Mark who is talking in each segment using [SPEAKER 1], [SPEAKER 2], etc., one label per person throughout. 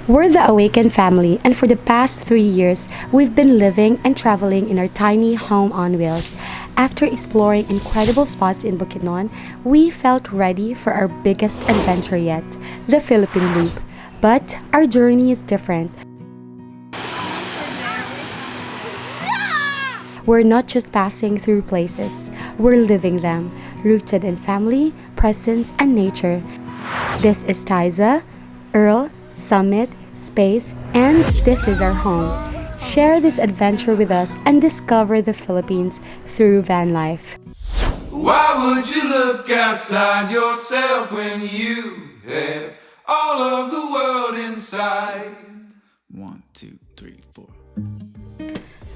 [SPEAKER 1] We're the Awaken family, and for the past 3 years, we've been living and traveling in our tiny home on wheels. After exploring incredible spots in Bukidnon, we felt ready for our biggest adventure yet, the Philippine Loop. But our journey is different. We're not just passing through places, we're living them, rooted in family, presence, and nature. This is Tiza, Earl, Summit, Space, and this is our home. Share this adventure with us and discover the Philippines through van life.
[SPEAKER 2] Why would you look outside yourself when you have all of the world inside?
[SPEAKER 3] 1, 2, 3, 4.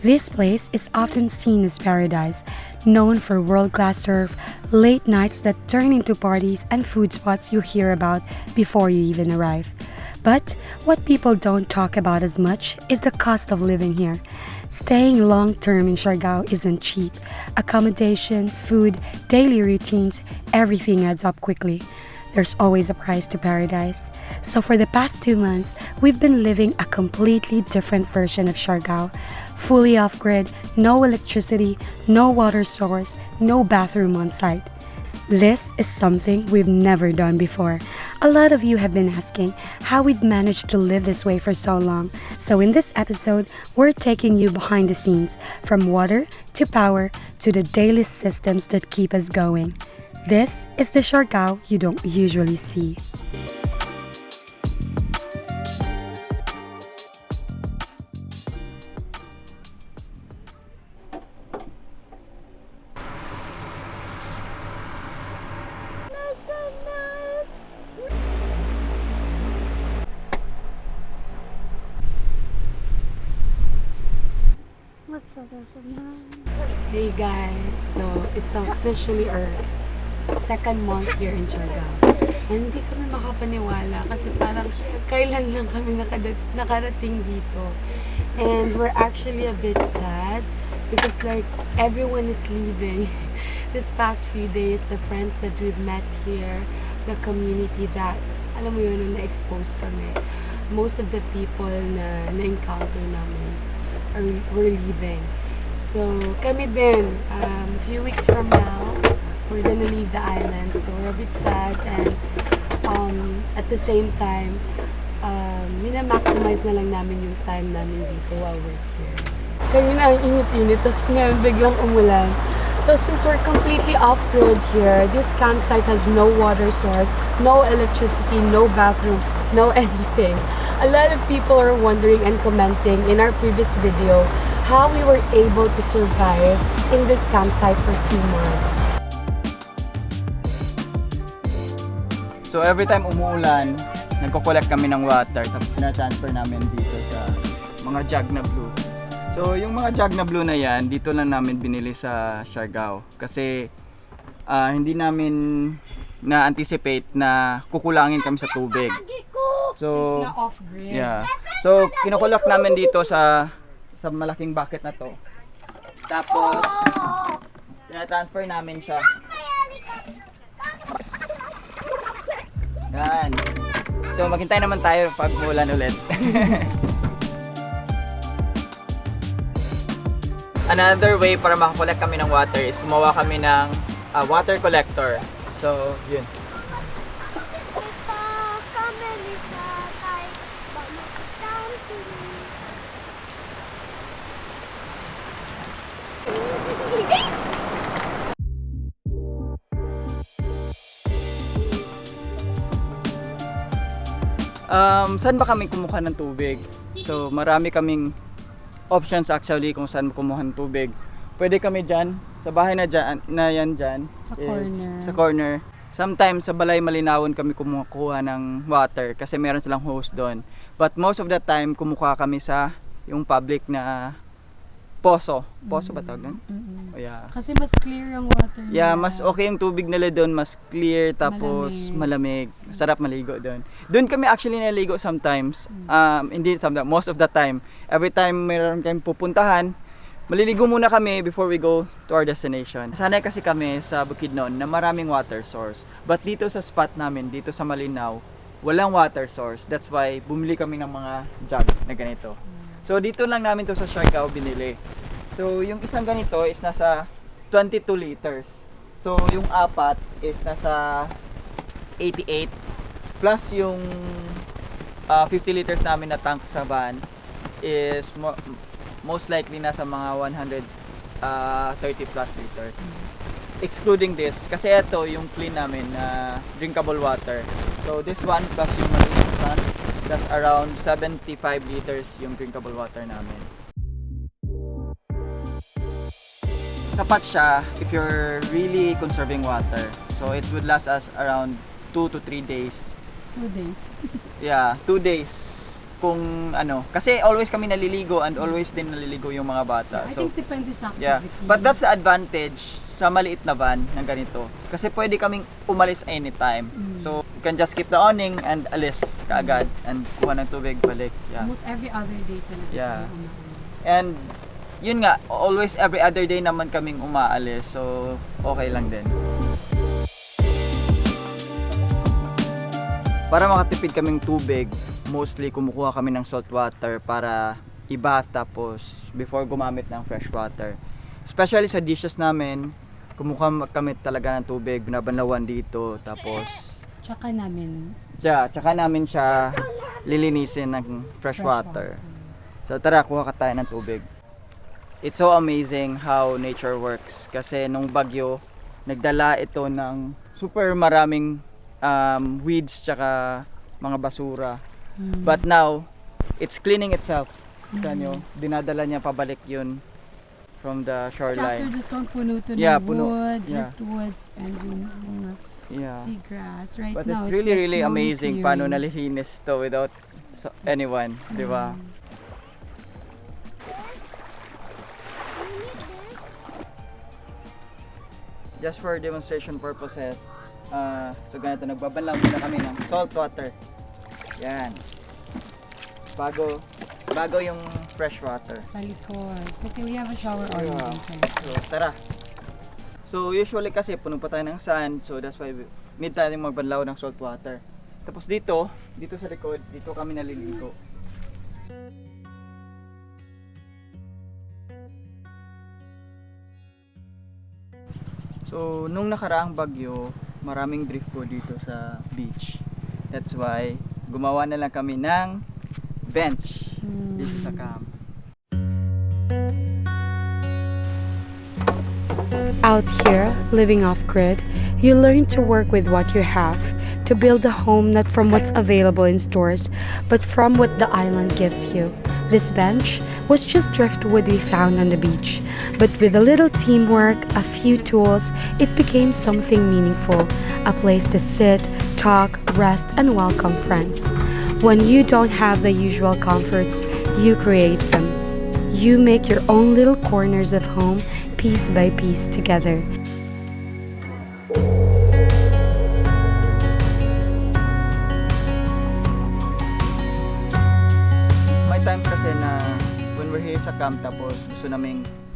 [SPEAKER 1] This place is often seen as paradise, known for world-class surf, late nights that turn into parties, and food spots you hear about before you even arrive. But what people don't talk about as much is the cost of living here. Staying long-term in Siargao isn't cheap. Accommodation, food, daily routines, everything adds up quickly. There's always a price to paradise. So for the past 2 months, we've been living a completely different version of Siargao. Fully off-grid, no electricity, no water source, no bathroom on site. This is something we've never done before. A lot of you have been asking how we've managed to live this way for so long. So in this episode, we're taking you behind the scenes, from water to power to the daily systems that keep us going. This is the Siargao you don't usually see. Hey guys, so it's officially our second month here in Siargao. And hindi kami makapaniwala kasi parang kailan lang kami nakarating dito. And we're actually a bit sad because like everyone is leaving. This past few days, the friends that we've met here, the community that, alam mo yun, na-expose kami. Most of the people na-encounter namin were leaving. So, kami din, a few weeks from now, we're gonna leave the island. So, we're a bit sad and at the same time, mina-maximize na lang namin yung time namin dito while we're here. Kanina ang init-init, tapos ngayon biglang umulan. So, since we're completely off-grid here, this campsite has no water source, no electricity, no bathroom, no anything. A lot of people are wondering and commenting in our previous video how we were able to survive in this campsite for 2 months.
[SPEAKER 4] So every time umuulan, nagko-collect kami ng water tapos tina-transfer namin dito sa mga jug na blue. So yung mga jug na blue na yan, dito lang namin binili sa Siargao kasi hindi namin na-anticipate na kukulangin kami sa tubig. So,
[SPEAKER 1] Since na off-grid.
[SPEAKER 4] yeah. So kino-collect namin dito sa malaking bucket na to. Tapos tina-transfer namin siya. Yan. So maghintay naman tayo pag umulan ulit. Another way para makakolect kami ng water is gumawa kami ng water collector. So, yun. Saan ba kami kumuha ng tubig? So, marami kaming options actually kung saan kumuha ng tubig. Pwede kami dyan, sa bahay na yan dyan.
[SPEAKER 1] Sa corner.
[SPEAKER 4] Sa corner. Sometimes sa Balay Malinawon kami kumukuha ng water kasi meron silang hose doon. But most of the time, kumukuha kami sa yung public na poso. Poso ba tawag doon? Oh, yeah.
[SPEAKER 1] Kasi mas clear ang water nila.
[SPEAKER 4] Yeah, mas okay yung tubig nila doon, mas clear tapos malamig. Sarap maligo doon. Doon kami actually naligo sometimes. Hindi sometimes, most of the time. Every time mayroon kayong pupuntahan, maliligo muna kami before we go to our destination. Sanay kasi kami sa Bukidnon na maraming water source. But dito sa spot namin, dito sa Malinaw, walang water source. That's why bumili kami ng mga jug na ganito. So dito lang namin to sa Siargao binili. So yung isang ganito is nasa 22 liters. So yung apat is nasa 88 plus yung 50 liters namin na tank sa van is most likely nasa mga 130 plus liters. Excluding this, kasi ito yung clean namin na drinkable water. So this one plus yung malinis one, that's around 75 liters yung drinkable water namin. Sapat siya if you're really conserving water. So it would last us around 2 to 3 days.
[SPEAKER 1] 2 days.
[SPEAKER 4] Yeah, 2 days. Kung ano, kasi always kami naliligo and always din naliligo yung mga bata.
[SPEAKER 1] I
[SPEAKER 4] So
[SPEAKER 1] think depende sa activity.
[SPEAKER 4] yeah, but that's the advantage sa maliit na van ng ganito. Kasi pwede kaming umalis anytime. So you can just keep the awning and alis kaagad and kuha ng tubig balik. Yeah.
[SPEAKER 1] Almost every other day talaga.
[SPEAKER 4] Yeah.
[SPEAKER 1] tayo umaalis.
[SPEAKER 4] And yun nga, always every other day naman kaming umaalis. So okay lang din. Para makatipid kaming tubig, mostly kumukuha kami ng salt water para i-bath tapos before gumamit ng fresh water. Especially sa dishes namin, kumukuha kami talaga ng tubig, binabanlawan dito tapos
[SPEAKER 1] Tsaka namin
[SPEAKER 4] tsaka namin siya lilinisin ng fresh water. So tara, kuha ka tayo ng tubig. It's so amazing how nature works kasi nung bagyo, nagdala ito ng super maraming weeds tsaka mga basura. But now, it's cleaning itself. Kita nyo, dinadala niya pabalik yun from the
[SPEAKER 1] After
[SPEAKER 4] shoreline.
[SPEAKER 1] the storm, puno to
[SPEAKER 4] Yeah,
[SPEAKER 1] ng
[SPEAKER 4] puno.
[SPEAKER 1] wood,
[SPEAKER 4] Yeah.
[SPEAKER 1] driftwoods, and yung mga
[SPEAKER 4] Yeah.
[SPEAKER 1] seagrass. Right
[SPEAKER 4] But
[SPEAKER 1] now,
[SPEAKER 4] it's really,
[SPEAKER 1] like
[SPEAKER 4] really
[SPEAKER 1] slowly
[SPEAKER 4] amazing paano
[SPEAKER 1] clearing.
[SPEAKER 4] nalilinis to without anyone, di ba? Just for demonstration purposes, so ganito, nagbabanlaw muna kami ng salt water. Yan. Bago yung fresh water.
[SPEAKER 1] Sa likod. Kasi we have a shower already
[SPEAKER 4] Yeah.
[SPEAKER 1] sa likod.
[SPEAKER 4] So, tara. So, usually kasi puno pa tayo ng sand, so that's why need tayong magbanlaw ng salt water. Tapos dito sa likod, dito kami naliligo. So, nung nakaraang bagyo, maraming driftwood dito sa beach. That's why gumawa na lang kami ng bench dito sa camp.
[SPEAKER 1] Out here, living off-grid, you learn to work with what you have, to build a home not from what's available in stores, but from what the island gives you. This bench was just driftwood we found on the beach, but with a little teamwork, a few tools, it became something meaningful, a place to sit, talk, rest, and welcome friends. When you don't have the usual comforts, you create them. You make your own little corners of home, piece by piece together.
[SPEAKER 4] May time kasi na when we're here sa camp tapos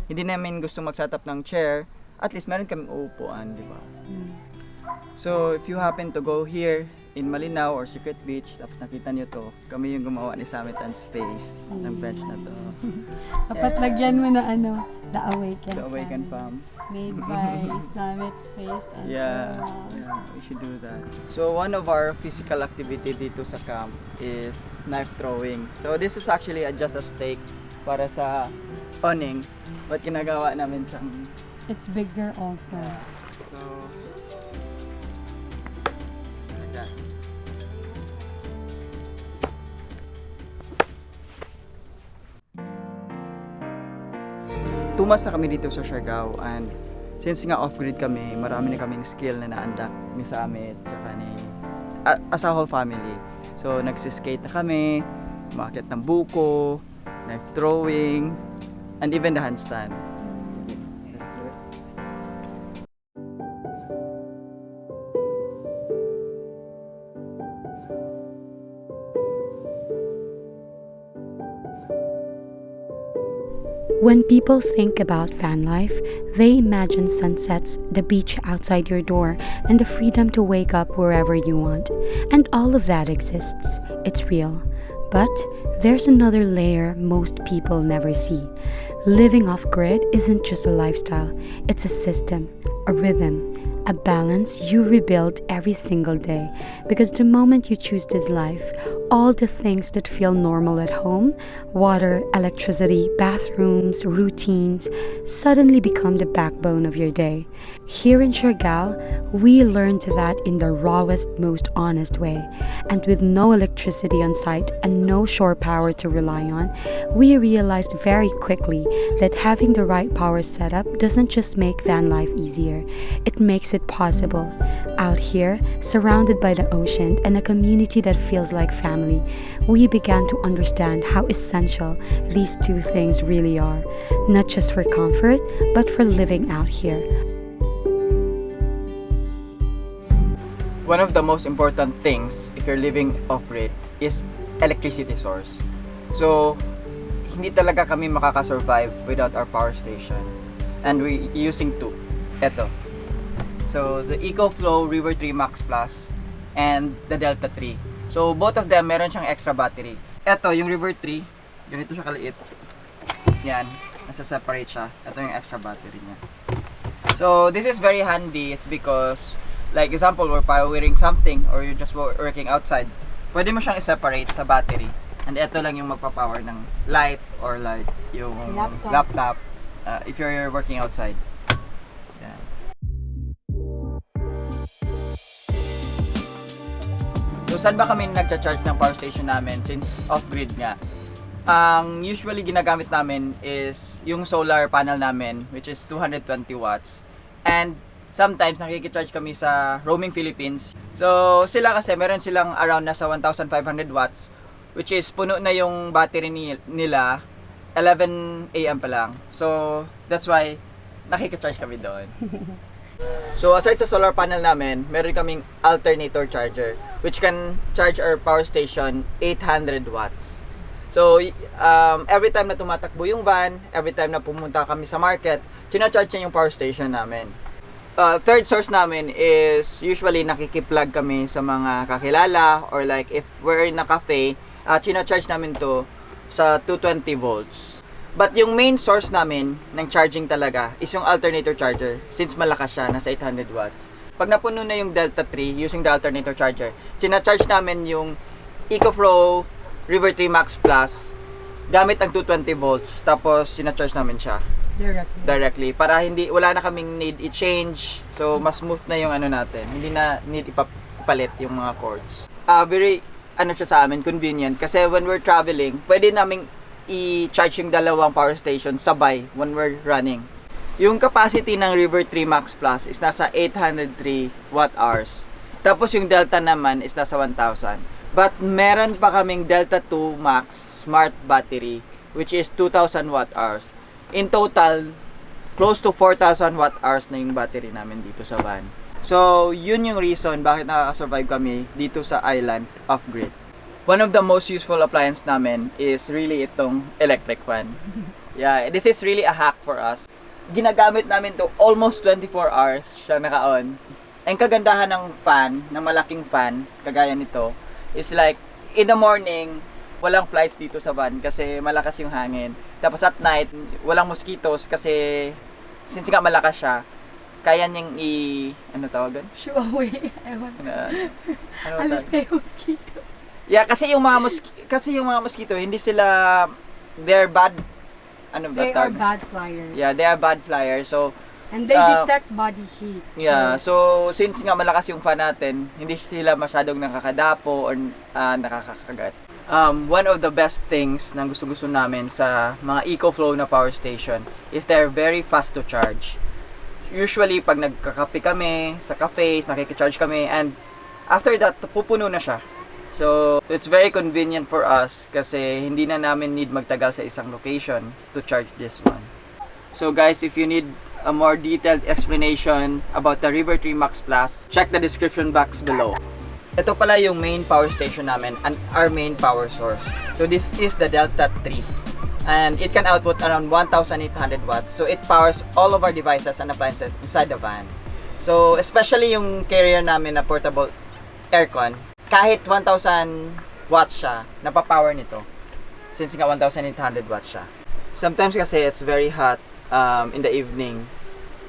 [SPEAKER 4] hindi namin gusto mag-set up ng chair, at least meron kaming uupuan, di ba? So if you happen to go here in Malinaw or Secret Beach, tapos nakita nyo to, kami yung gumawa ni Summit and Space ng bench na to.
[SPEAKER 1] Dapat lagyan mo na The Awaken.
[SPEAKER 4] The Awaken Fam.
[SPEAKER 1] Made by Summit Space and
[SPEAKER 4] Yeah, we should do that. So one of our physical activity dito sa camp is knife throwing. So this is actually just a stake para sa awning, but ginagawa namin siyang
[SPEAKER 1] It's bigger also.
[SPEAKER 4] so like that. Tumas na kami dito sa Siargao, and since nga off-grid kami, marami na kaming skill na na-unlock ni Summit tsaka ni as a whole family. So nagsiskate na kami, umakyat ng buko, knife throwing, and even the handstand.
[SPEAKER 1] When people think about van life, they imagine sunsets, the beach outside your door, and the freedom to wake up wherever you want. And all of that exists. It's real. But there's another layer most people never see. Living off grid isn't just a lifestyle, it's a system, a rhythm, a balance you rebuild every single day. Because the moment you choose this life, all the things that feel normal at home, water, electricity, bathrooms, routines, suddenly become the backbone of your day. Here in Siargao, we learned that in the rawest, most honest way. And with no electricity on site and no shore power to rely on, we realized very quickly that having the right power setup doesn't just make van life easier, it makes it possible. Out here, surrounded by the ocean and a community that feels like family, we began to understand how essential these two things really are, not just for comfort, but for living out here.
[SPEAKER 4] One of the most important things if you're living off-grid is electricity source. So, hindi talaga kami makaka-survive without our power station. And we using two. Ito. So, the EcoFlow River 3 Max Plus and the Delta 3. So, both of them meron siyang extra battery. Ito, yung River 3, ganito siya kaliit. Yan, nasa-separate siya. Ito yung extra battery niya. So, this is very handy. It's because, like example, we're powering something or you're just working outside. Pwede mo siyang i-separate sa battery. And ito lang yung magpa-power ng light or like yung laptop if you're working outside. Yan. So, saan ba kami nagcha-charge ng power station namin since off-grid nga? Ang usually ginagamit namin is yung solar panel namin, which is 220 watts. And sometimes nakikicharge kami sa Roaming Philippines. So, sila kasi meron silang around nasa 1,500 watts, which is puno na yung battery nila 11 AM pa lang. So, that's why nakikicharge kami doon. So, aside sa solar panel namin, meron kaming alternator charger, which can charge our power station 800 watts. So, every time na tumatakbo yung van, every time na pumunta kami sa market, charge niya yung power station namin. Third source namin is usually nakikiplug kami sa mga kakilala or like if we're in a cafe, charge namin to sa 220 volts. But yung main source namin ng charging talaga is yung alternator charger since malakas siya, nasa 800 watts. Pag napuno na yung Delta 3 using the alternator charger, charge namin yung EcoFlow River 3 Max Plus gamit ang 220 volts tapos charge namin siya directly para wala na kaming need i-change, so mas smooth na yung natin, hindi na need ipapalit yung mga cords. Very siya sa amin, convenient kasi when we're traveling pwede naming i-charge yung dalawang power station sabay when we're running. Yung capacity ng River 3 Max Plus is nasa 803 watt-hours. Tapos yung Delta naman is nasa 1,000. But meron pa kaming Delta 2 Max Smart Battery which is 2,000 watt-hours. In total, close to 4,000 watt-hours na yung battery namin dito sa van. So, yun yung reason bakit nakaka-survive kami dito sa island off-grid. One of the most useful appliance namin is really itong electric fan. Yeah, this is really a hack for us. Ginagamit namin to almost 24 hours siya naka-on. Ang kagandahan ng fan, ng malaking fan, kagaya nito, is like, in the morning, walang flies dito sa van kasi malakas yung hangin. Tapos at night, walang mosquitoes kasi since nga malakas siya, kaya niyang ano tawagan?
[SPEAKER 1] Shoo away. Ewan. Alas kayo mosquito.
[SPEAKER 4] Yeah, kasi yung mga mosquito, hindi sila, they're bad,
[SPEAKER 1] they are bad flyers.
[SPEAKER 4] Yeah, they are bad flyers. So,
[SPEAKER 1] and they detect body heat.
[SPEAKER 4] Yeah, so since nga malakas yung fan natin, hindi sila masyadong nakakadapo or nakakakagat. One of the best things na gusto-gusto namin sa mga EcoFlow na power station is they're very fast to charge. Usually, pag nagkakape kami sa cafes, nakikicharge kami, and after that, pupuno na siya. So, it's very convenient for us kasi hindi na namin need magtagal sa isang location to charge this one. So guys, if you need a more detailed explanation about the River 3 Max Plus, check the description box below. Ito pala yung main power station namin and our main power source. So this is the Delta 3. and it can output around 1,800 watts. So it powers all of our devices and appliances inside the van. So especially yung carrier namin na portable aircon, kahit 1,000 watts siya, napapower nito. Since nga 1,800 watts siya. Sometimes kasi it's very hot in the evening.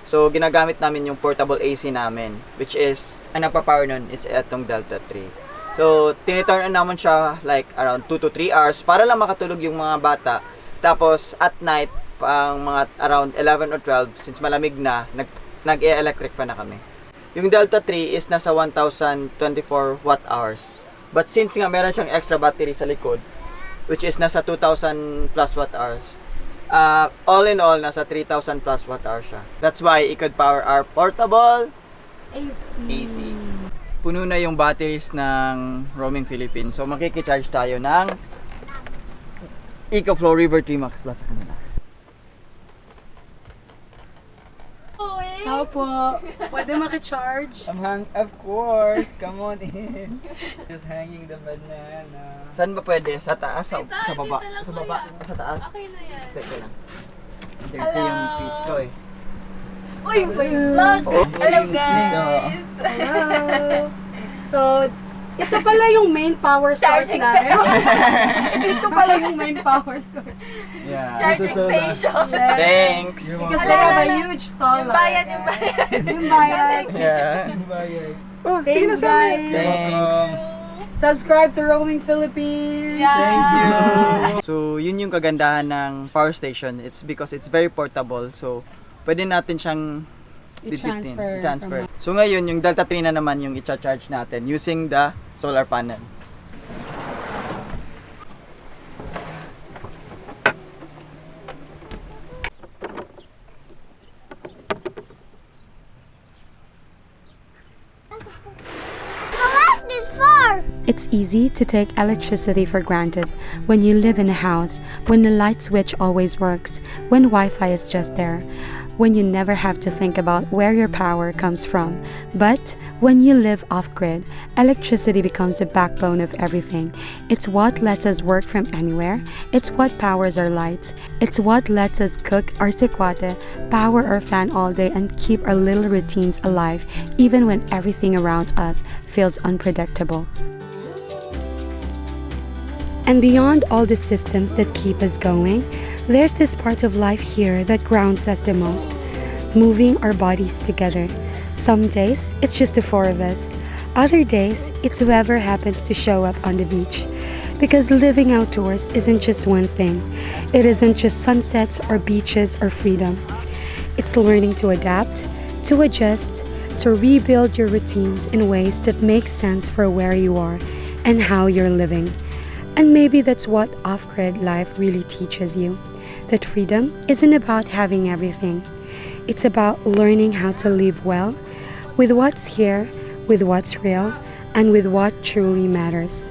[SPEAKER 4] So ginagamit namin yung portable AC namin, which is, ang napapower nun is itong Delta 3. So, tiniturn on naman siya like around 2 to 3 hours para lang makatulog yung mga bata. Tapos, at night, pang mga around 11 or 12, since malamig na, nag-e-electric pa na kami. Yung Delta 3 is nasa 1,024 watt hours. But since nga meron siyang extra battery sa likod, which is nasa 2,000 plus watt hours, all in all, nasa 3,000 plus watt hours siya. That's why it could power our portable AC. Puno na yung batteries ng Roaming Philippines. So makikicharge tayo ng EcoFlow River 3 Max Plus kanina.
[SPEAKER 1] How po? Pwede makicharge?
[SPEAKER 4] Of course, come on in. Just hanging the banana. Saan ba pwede? Sa taas? Sa baba? Sa baba? Sa taas?
[SPEAKER 5] Okay na yan.
[SPEAKER 4] Teka lang. Dirty yung feet ko eh.
[SPEAKER 5] Uy, may vlog! Hello guys!
[SPEAKER 1] Hello! So, ito pala yung main power source
[SPEAKER 5] Charging
[SPEAKER 1] namin. Ito pala yung main power source.
[SPEAKER 4] Yeah.
[SPEAKER 5] Charging station!
[SPEAKER 4] Thanks!
[SPEAKER 1] Because they have a huge solar.
[SPEAKER 5] Yung bayad, yung bayad.
[SPEAKER 1] Yung bayad.
[SPEAKER 4] Yeah.
[SPEAKER 1] Thanks, guys.
[SPEAKER 4] Thanks!
[SPEAKER 1] Subscribe to Roaming Philippines.
[SPEAKER 5] Yeah.
[SPEAKER 4] Thank you! So, yun yung kagandahan ng power station. It's because it's very portable. So, pwede natin siyang
[SPEAKER 1] I-transfer.
[SPEAKER 4] So ngayon, yung Delta 3 na naman yung i-charge natin using the solar panel.
[SPEAKER 1] It's easy to take electricity for granted when you live in a house, when the light switch always works, when Wi-Fi is just there, when you never have to think about where your power comes from. But when you live off-grid, electricity becomes the backbone of everything. It's what lets us work from anywhere. It's what powers our lights. It's what lets us cook our sikwate, power our fan all day, and keep our little routines alive, even when everything around us feels unpredictable. And beyond all the systems that keep us going, there's this part of life here that grounds us the most, moving our bodies together. Some days, it's just the four of us. Other days, it's whoever happens to show up on the beach. Because living outdoors isn't just one thing. It isn't just sunsets or beaches or freedom. It's learning to adapt, to adjust, to rebuild your routines in ways that make sense for where you are and how you're living. And maybe that's what off-grid life really teaches you. That freedom isn't about having everything. It's about learning how to live well with what's here, with what's real, and with what truly matters.